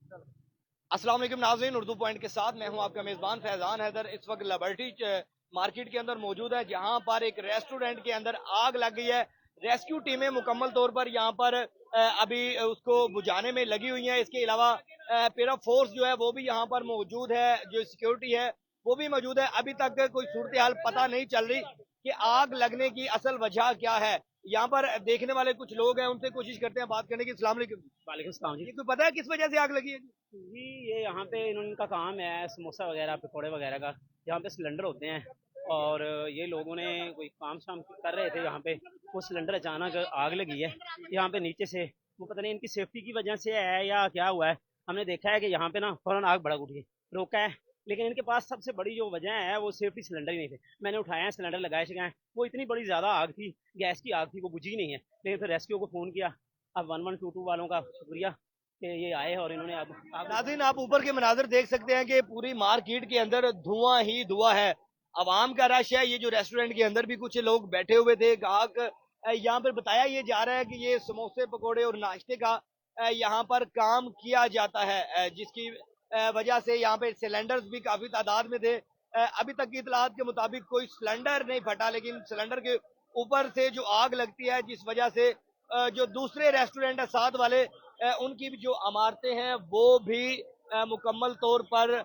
अस्सलाम वालेकुम नाज़रीन, उर्दू पॉइंट के साथ मैं हूं आपका मेज़बान फैज़ान हैदर। इस वक्त लिबर्टी मार्केट के अंदर मौजूद है, जहां पर एक रेस्टोरेंट के अंदर आग लग गई है। रेस्क्यू टीमें मुकम्मल तौर पर यहां पर अभी उसको बुझाने में लगी हुई हैं। इसके अलावा पैरा फोर्स जो है वो भी यहां पर मौजूद है, जो सिक्योरिटी है वो भी मौजूद है। अभी तक कोई सूरत हाल पता नहीं चल रही कि आग लगने की असल वजह क्या है। यहाँ पर देखने वाले कुछ लोग हैं, उनसे कोशिश करते हैं बात करने की। अस्सलाम वालेकुम। वालेकुम सलाम जी। ये कोई पता है किस वजह से आग लगी है? जी, ये यहाँ पे इनका काम है समोसा वगैरह पकौड़े वगैरह का। यहाँ पे सिलेंडर होते हैं और ये लोगों ने कोई काम शाम कर रहे थे यहाँ पे, वो सिलेंडर अचानक आग लगी है यहाँ पे नीचे से। वो पता नहीं इनकी सेफ्टी की वजह से है या क्या हुआ है। हमने देखा है कि यहाँ पे ना फौरन आग भड़क उठी, रोका है, लेकिन इनके पास सबसे बड़ी जो वजह है वो सेफ्टी सिलेंडर ही नहीं थे। मैंने उठाया है, सिलेंडर लगाए शगाए, वो इतनी बड़ी ज़्यादा आग थी, गैस की आग थी, वो बुझी नहीं है। लेकिन फिर रेस्क्यू को फ़ोन किया। अब 1122 वालों का शुक्रिया कि ये आए और इन्होंने अब आग नाज़रीन, बुझाने आप की। ऊपर के मनाजर देख सकते हैं कि पूरी मार्केट के अंदर धुआं ही धुआं है। अवाम का रश है। ये जो रेस्टोरेंट के अंदर भी कुछ लोग बैठे हुए थे ग्राहक, यहाँ पर बताया ये जा रहा है कि ये समोसे पकोड़े और नाश्ते का यहाँ पर काम किया जाता है, जिसकी वजह से यहाँ पे सिलेंडर्स भी काफी तादाद में थे। अभी तक की इतलात के मुताबिक कोई सिलेंडर नहीं फटा, लेकिन सिलेंडर के ऊपर से जो आग लगती है, जिस वजह से जो दूसरे रेस्टोरेंट है साथ वाले, उनकी भी जो इमारतें हैं वो भी मुकम्मल तौर पर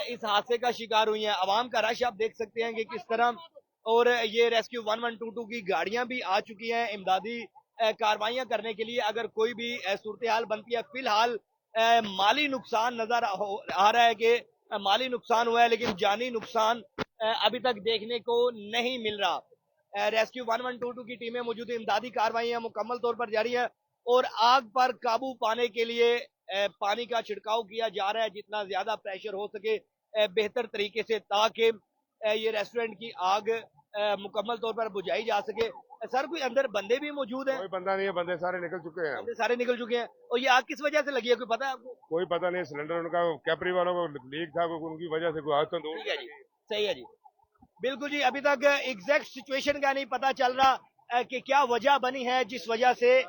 इस हादसे का शिकार हुई हैं। आवाम का रश आप देख सकते हैं कि किस तरह, और ये रेस्क्यू 1122 की गाड़ियां भी आ चुकी हैं इमदादी कार्रवाइयां करने के लिए अगर कोई भी सूरत हाल बनती है। फिलहाल माली नुकसान नजर आ रहा है कि माली नुकसान हुआ है, लेकिन जानी नुकसान अभी तक देखने को नहीं मिल रहा। रेस्क्यू 1122 की टीमें मौजूद, इमदादी कार्रवाइयां मुकम्मल तौर पर जारी है और आग पर काबू पाने के लिए पानी का छिड़काव किया जा रहा है, जितना ज्यादा प्रेशर हो सके बेहतर तरीके से, ताकि ये रेस्टोरेंट की आग मुकम्मल तौर पर बुझाई जा सके। सर, कोई अंदर बंदे भी मौजूद हैं? कोई बंदा नहीं है, बंदे सारे निकल चुके हैं। बंदे सारे निकल चुके हैं। और ये आग किस वजह से लगी है, कोई पता है आपको? कोई पता नहीं, सिलेंडर उनका कैपरी वालों को लीक था, उनकी वजह से कोई आग तो दूर ठीक नहीं है जी, लगी। सही है जी। बिल्कुल जी, अभी तक एग्जैक्ट सिचुएशन का नहीं पता चल रहा कि क्या वजह बनी है जिस वजह से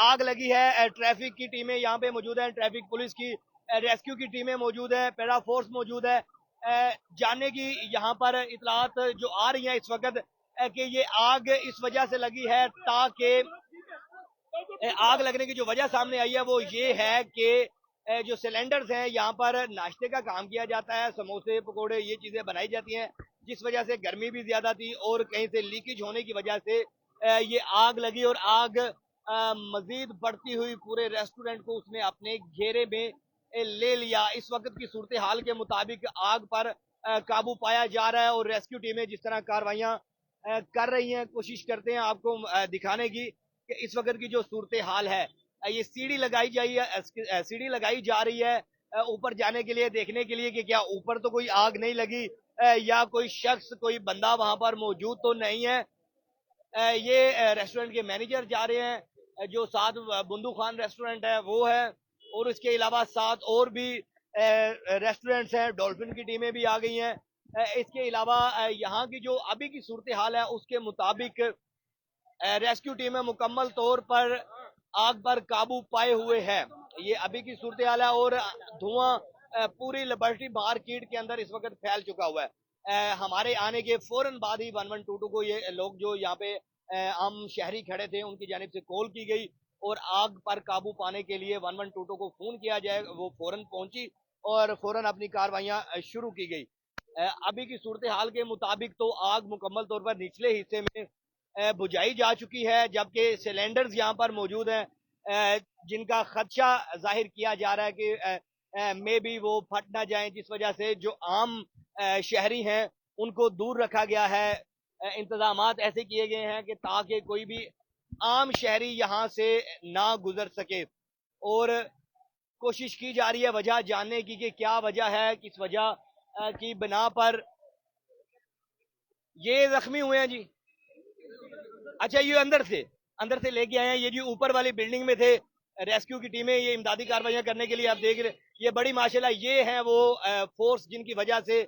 आग लगी है। ट्रैफिक की टीमें यहाँ पे मौजूद हैं, ट्रैफिक पुलिस की, रेस्क्यू की टीमें मौजूद है, पैरा फोर्स मौजूद है। जानने की यहाँ पर इतलात जो आ रही है इस वक्त कि ये आग इस वजह से लगी है, ताकि आग लगने की जो वजह सामने आई है वो ये है कि जो सिलेंडर्स हैं, यहाँ पर नाश्ते का काम किया जाता है, समोसे पकोड़े ये चीजें बनाई जाती हैं, जिस वजह से गर्मी भी ज्यादा थी और कहीं से लीकेज होने की वजह से ये आग लगी। और आग मजीद बढ़ती हुई पूरे रेस्टोरेंट को उसने अपने घेरे में ले लिया। इस वक्त की सूरत हाल के मुताबिक आग पर काबू पाया जा रहा है और रेस्क्यू टीमें जिस तरह कार्रवाइयां कर रही हैं, कोशिश करते हैं आपको दिखाने की कि इस वक्त की जो सूरत हाल है। ये सीढ़ी लगाई सीढ़ी लगाई जा रही है ऊपर जाने के लिए, देखने के लिए कि क्या ऊपर तो कोई आग नहीं लगी या कोई शख्स, कोई बंदा वहां पर मौजूद तो नहीं है। ये रेस्टोरेंट के मैनेजर जा रहे हैं, जो साथ बुंदू खान रेस्टोरेंट है वो है, और इसके अलावा साथ और भी रेस्टोरेंट्स हैं, डॉल्फिन की टीमें भी आ गई हैं। इसके अलावा यहाँ की जो अभी की सूरत हाल है उसके मुताबिक रेस्क्यू टीमें मुकम्मल तौर पर आग पर काबू पाए हुए हैं। ये अभी की सूरत हाल है और धुआं पूरी लिबर्टी मार्केट के अंदर इस वक्त फैल चुका हुआ है। हमारे आने के फौरन बाद ही 1122 को ये लोग जो यहाँ पे हम शहरी खड़े थे उनकी जानिब से कॉल की गई और आग पर काबू पाने के लिए 1122 को फोन किया जाए। वो फौरन पहुंची और फौरन अपनी कार्रवाइयां शुरू की गई। अभी की सूरत हाल के मुताबिक तो आग मुकम्मल तौर पर निचले हिस्से में बुझाई जा चुकी है, जबकि सिलेंडर्स यहाँ पर मौजूद हैं जिनका खदशा जाहिर किया जा रहा है कि मे भी वो फट ना जाएं, जिस वजह से जो आम शहरी हैं उनको दूर रखा गया है। इंतजाम ऐसे किए गए हैं कि ताकि कोई भी आम शहरी यहाँ से ना गुजर सके, और कोशिश की जा रही है वजह जानने की कि क्या वजह है, किस वजह की बिना पर ये जख्मी हुए हैं जी। अच्छा, ये अंदर से लेके आए हैं, ये जो ऊपर वाली बिल्डिंग में थे रेस्क्यू की टीमें, ये इमदादी कार्रवाइयां करने के लिए आप देख रहे, ये बड़ी माशाल्लाह ये हैं वो फोर्स जिनकी वजह से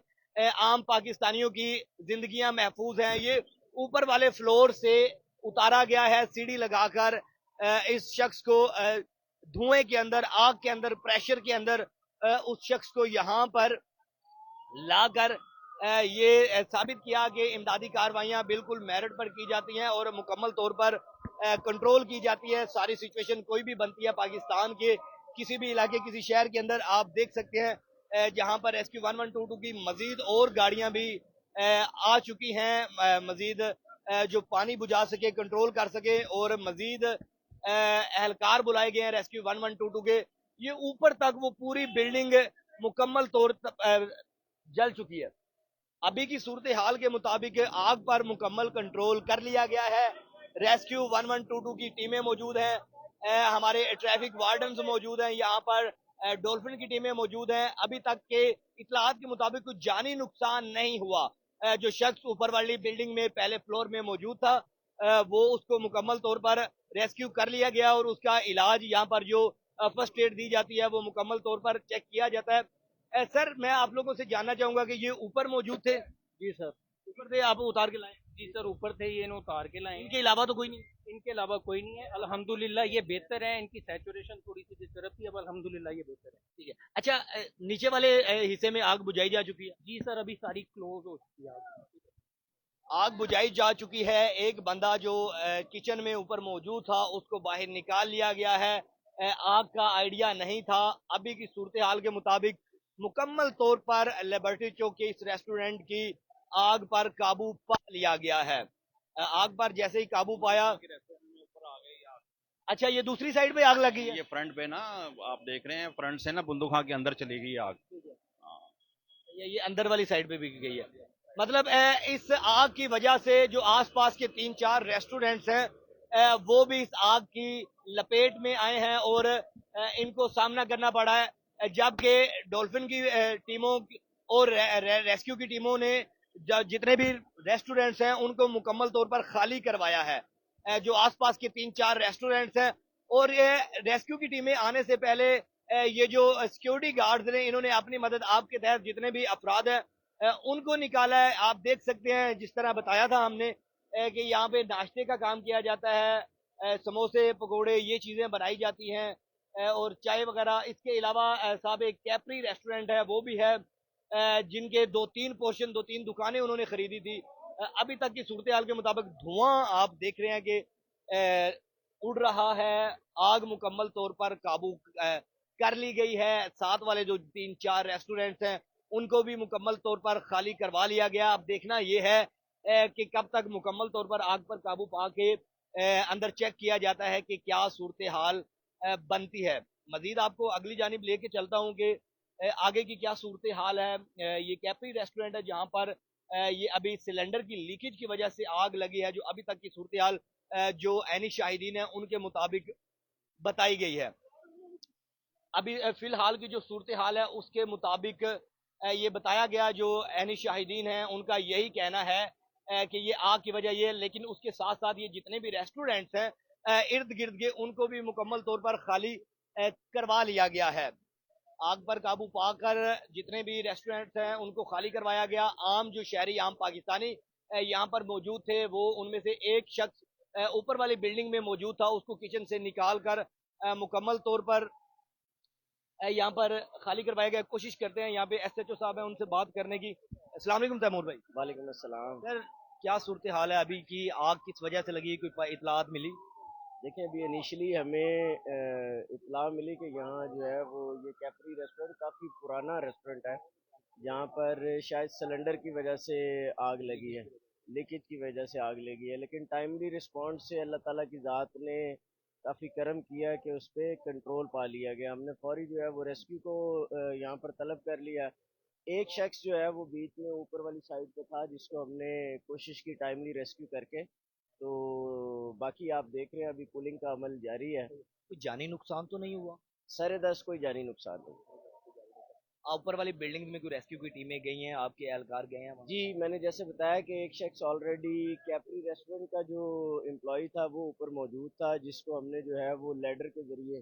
आम पाकिस्तानियों की जिंदगियां महफूज हैं। ये ऊपर वाले फ्लोर से उतारा गया है सीढ़ी लगाकर इस शख्स को धुएं के अंदर, आग के अंदर, प्रेशर के अंदर उस शख्स को यहाँ पर लाकर ये साबित किया कि इमदादी कार्रवाइयां बिल्कुल मेरिट पर की जाती हैं और मुकम्मल तौर पर कंट्रोल की जाती है। सारी सिचुएशन कोई भी बनती है पाकिस्तान के किसी भी इलाके, किसी शहर के अंदर, आप देख सकते हैं जहां पर रेस्क्यू 1122 की मजीद और गाड़ियां भी आ चुकी हैं, मजीद जो पानी बुझा सके, कंट्रोल कर सके, और मजीद एहलकार बुलाए गए हैं रेस्क्यू 1122 के। ये ऊपर तक वो पूरी बिल्डिंग मुकम्मल तौर जल चुकी है। अभी की सूरत हाल के मुताबिक आग पर मुकम्मल कंट्रोल कर लिया गया है। रेस्क्यू 1122 की टीमें मौजूद हैं, हमारे ट्रैफिक वार्डन्स मौजूद हैं यहाँ पर, डॉल्फिन की टीमें मौजूद हैं। अभी तक के इतलात के मुताबिक कुछ जानी नुकसान नहीं हुआ। जो शख्स ऊपर वाली बिल्डिंग में पहले फ्लोर में मौजूद था, वो उसको मुकम्मल तौर पर रेस्क्यू कर लिया गया और उसका इलाज यहाँ पर जो फर्स्ट एड दी जाती है वो मुकम्मल तौर पर चेक किया जाता है। सर, मैं आप लोगों से जानना चाहूंगा कि ये ऊपर मौजूद थे, जी सर। ऊपर से आप उतार के लाए, जी सर, ऊपर थे, ये इन्हों उतार के लाए हैं। इनके अलावा तो कोई नहीं? इनके अलावा कोई नहीं है, अल्हम्दुलिल्लाह ये बेहतर है। इनकी सैचुरेशन थोड़ी सी जिस तरफ थी, अब अल्हम्दुलिल्लाह ये बेहतर है। ठीक है। अच्छा, नीचे वाले हिस्से में आग बुझाई जा चुकी है? जी सर, अभी सारी क्लोज हो चुकी है आग। आग बुझाई जा चुकी है। एक बंदा जो किचन में ऊपर मौजूद था उसको बाहर निकाल लिया गया है। आग का आइडिया नहीं था। अभी की सूरत हाल के मुताबिक मुकम्मल तौर पर लिबर्टी चौक के इस रेस्टोरेंट की आग पर काबू पा लिया गया है। आग पर जैसे ही काबू पाया, अच्छा, ये दूसरी साइड पे आग लगी है? ये फ्रंट पे ना, आप देख रहे हैं फ्रंट से ना बंदूक के अंदर चली गई आग। ये अंदर वाली साइड पे भी गई है। मतलब इस आग की वजह से जो आसपास के 3-4 रेस्टोरेंट्स हैं, वो भी इस आग की लपेट में आए हैं और इनको सामना करना पड़ा है। जबकि डॉल्फिन की टीमों और रेस्क्यू की टीमों ने जितने भी रेस्टोरेंट्स हैं उनको मुकम्मल तौर पर खाली करवाया है। जो आसपास के 3-4 रेस्टोरेंट्स हैं, और ये रेस्क्यू की टीमें आने से पहले ये जो सिक्योरिटी गार्ड्स ने, इन्होंने अपनी मदद आपके तहत जितने भी अफराद हैं उनको निकाला है। आप देख सकते हैं जिस तरह बताया था हमने कि यहाँ पे नाश्ते का काम किया जाता है, समोसे, पकोड़े, ये चीजें बनाई जाती हैं, और चाय वगैरह। इसके अलावा साहब एक कैपरी रेस्टोरेंट है, वो भी है, जिनके 2-3 पोर्शन, 2-3 दुकानें उन्होंने खरीदी थी। अभी तक की सूरत हाल के मुताबिक धुआं आप देख रहे हैं कि उड़ रहा है। आग मुकम्मल तौर पर काबू कर ली गई है। साथ वाले जो 3-4 रेस्टोरेंट्स हैं उनको भी मुकम्मल तौर पर खाली करवा लिया गया। अब देखना यह है कि कब तक मुकम्मल तौर पर आग पर काबू पा के अंदर चेक किया जाता है कि क्या सूरत हाल बनती है। मजीद आपको अगली जानिब लेके चलता हूँ कि आगे की क्या सूरत हाल है। ये कैपरी रेस्टोरेंट है जहाँ पर ये अभी सिलेंडर की लीकेज की वजह से आग लगी है, जो अभी तक की सूरत हाल जो ऐनी शाहिदीन है उनके मुताबिक बताई गई है। अभी फिलहाल की जो सूरत हाल है उसके मुताबिक ये बताया गया, जो ऐनी शाहिदीन हैं उनका यही कहना है कि ये आग की वजह ये, लेकिन उसके साथ साथ ये जितने भी रेस्टोरेंट्स हैं इर्द गिर्द के, उनको भी मुकम्मल तौर पर खाली करवा लिया गया है। आग पर काबू पाकर जितने भी रेस्टोरेंट्स हैं उनको खाली करवाया गया। आम जो शहरी, आम पाकिस्तानी यहाँ पर मौजूद थे, वो उनमें से एक शख्स ऊपर वाली बिल्डिंग में मौजूद था, उसको किचन से निकाल कर मुकम्मल तौर पर यहाँ पर खाली करवाया गया। कोशिश करते हैं, यहाँ पे एसएचओ साहब हैं, उनसे बात करने की। अस्सलाम वालेकुम तैमूर भाई। वालेकुम अस्सलाम। सर, क्या सूरत हाल है अभी की? आग किस वजह से लगी, कोई इतलात मिली? देखिए, अभी इनिशियली हमें इत्तला मिली कि यहाँ जो है वो ये कैपरी रेस्टोरेंट काफ़ी पुराना रेस्टोरेंट है, जहाँ पर शायद सिलेंडर की वजह से आग लगी है, लीकेज की वजह से आग लगी है। लेकिन टाइमली रिस्पॉन्स से अल्लाह ताला की ज़ात ने काफ़ी करम किया कि उस पर कंट्रोल पा लिया गया। हमने फौरी जो है वो रेस्क्यू को यहाँ पर तलब कर लिया। एक शख्स जो है वो बीच में ऊपर वाली साइड पे था, जिसको हमने कोशिश की टाइमली रेस्क्यू करके। तो बाकी आप देख रहे हैं अभी पुलिंग का अमल जारी है। कोई जानी नुकसान तो नहीं हुआ? सर दस कोई जानी नुकसान नहीं। ऊपर वाली बिल्डिंग में कोई रेस्क्यू की टीमें गई हैं, आपके एहलकार गए हैं वहाँ? जी, मैंने जैसे बताया कि एक शख्स ऑलरेडी कैपरी रेस्टोरेंट का जो एम्प्लॉय था वो ऊपर मौजूद था, जिसको हमने जो है वो लैडर के ज़रिए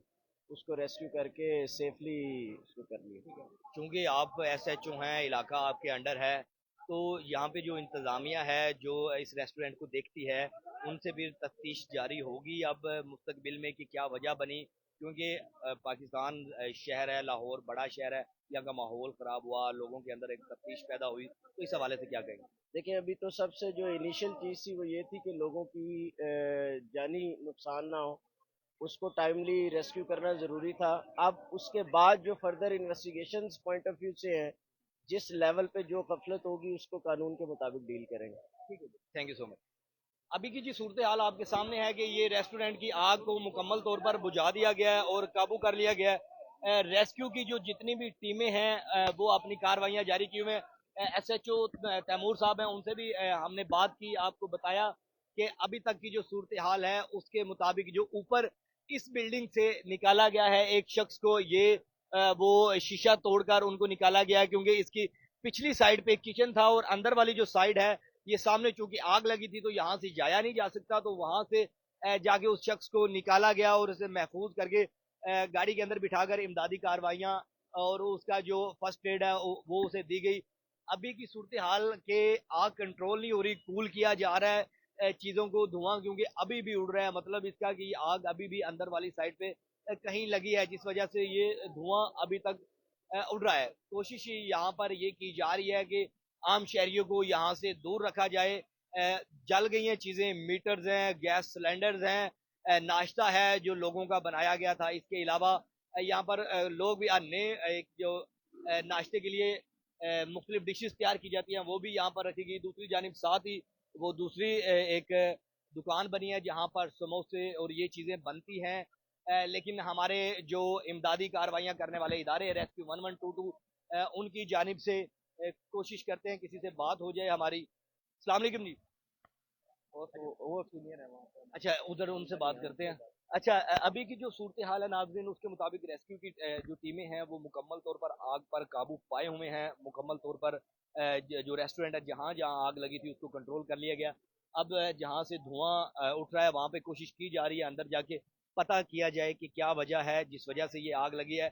उसको रेस्क्यू करके सेफली उसको कर लिया। चूंकि आप एसएचओ हैं, इलाका आपके अंडर है, तो यहाँ पे जो इंतज़ामिया है जो इस रेस्टोरेंट को देखती है, उनसे भी तफ्तीश जारी होगी अब मुस्तकबिल में कि क्या वजह बनी क्योंकि पाकिस्तान शहर है, लाहौर बड़ा शहर है, यहाँ का माहौल ख़राब हुआ, लोगों के अंदर एक तफ्तीश पैदा हुई, तो इस हवाले से क्या कहेंगे? देखिए, अभी तो सबसे जो इनिशियल चीज़ थी वो ये थी कि लोगों की जानी नुकसान ना हो, उसको टाइमली रेस्क्यू करना ज़रूरी था। अब उसके बाद जो further investigations point of view से है, जिस लेवल पे जो गफलत होगी उसको कानून के मुताबिक डील करेंगे। ठीक है, थैंक यू सो मच। अभी की जी सूरत हाल आपके सामने है कि ये रेस्टोरेंट की आग को मुकम्मल तौर पर बुझा दिया गया है और काबू कर लिया गया है। रेस्क्यू की जो जितनी भी टीमें हैं वो अपनी कार्रवाइयाँ जारी की हुए हैं। SHO तैमूर साहब हैं, उनसे भी हमने बात की, आपको बताया कि अभी तक की जो सूरत हाल है उसके मुताबिक जो ऊपर इस बिल्डिंग से निकाला गया है एक शख्स को, ये वो शीशा तोड़कर उनको निकाला गया है, क्योंकि इसकी पिछली साइड पे किचन था और अंदर वाली जो साइड है, ये सामने चूंकि आग लगी थी तो यहाँ से जाया नहीं जा सकता, तो वहां से जाके उस शख्स को निकाला गया और उसे महफूज करके गाड़ी के अंदर बिठाकर इमदादी कार्रवाइयाँ और उसका जो फर्स्ट एड है वो उसे दी गई। अभी की सूरत हाल के आग कंट्रोल नहीं हो रही, कूल किया जा रहा है चीजों को, धुआं क्योंकि अभी भी उड़ रहा है, मतलब इसका कि आग अभी भी अंदर वाली साइड पे कहीं लगी है, जिस वजह से ये धुआं अभी तक उड़ रहा है। कोशिश यहाँ पर ये की जा रही है कि आम शहरियों को यहाँ से दूर रखा जाए। जल गई हैं चीजें, मीटर्स हैं, गैस सिलेंडर्स हैं, नाश्ता है जो लोगों का बनाया गया था। इसके अलावा यहाँ पर लोग भी अन्य एक जो नाश्ते के लिए मुख्तलिफ डिशेस तैयार की जाती हैं वो भी यहाँ पर रखी गई। दूसरी जानिब साथ ही वो दूसरी एक दुकान बनी है जहाँ पर समोसे और ये चीज़ें बनती हैं। लेकिन हमारे जो इमदादी कार्रवाइयाँ करने वाले इदारे रेस्क्यू 1122 उनकी जानिब से कोशिश करते हैं किसी से बात हो जाए हमारी। अस्सलाम वालेकुम जी। वो सीनियर है वहाँ पे। अच्छा, उधर उनसे बात करते हैं। अच्छा, अभी की जो सूरत हाल है नाज़रीन, उसके मुताबिक रेस्क्यू की जो टीमें हैं वो मुकम्मल तौर पर आग पर काबू पाए हुए हैं। मुकम्मल तौर पर जो रेस्टोरेंट है जहाँ जहाँ आग लगी थी उसको कंट्रोल कर लिया गया। अब जहाँ से धुआं उठ रहा है वहाँ पे कोशिश की जा रही है अंदर जाके पता किया जाए कि क्या वजह है जिस वजह से ये आग लगी है।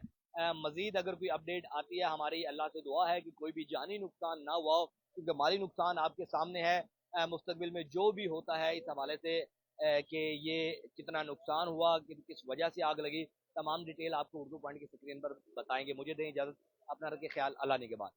मजीद अगर कोई अपडेट आती है, हमारी अल्लाह से दुआ है कि कोई भी जानी नुकसान ना हुआ हो, क्योंकि माली नुकसान आपके सामने है। मुस्तकबिल में जो भी होता है इस हवाले से कि ये कितना नुकसान हुआ, किस वजह से आग लगी, तमाम डिटेल आपको उर्दू पॉइंट की स्क्रीन पर बताएंगे। मुझे दें इजाज़त, अपना रखें ख्याल, अल्लाह ने के बाद।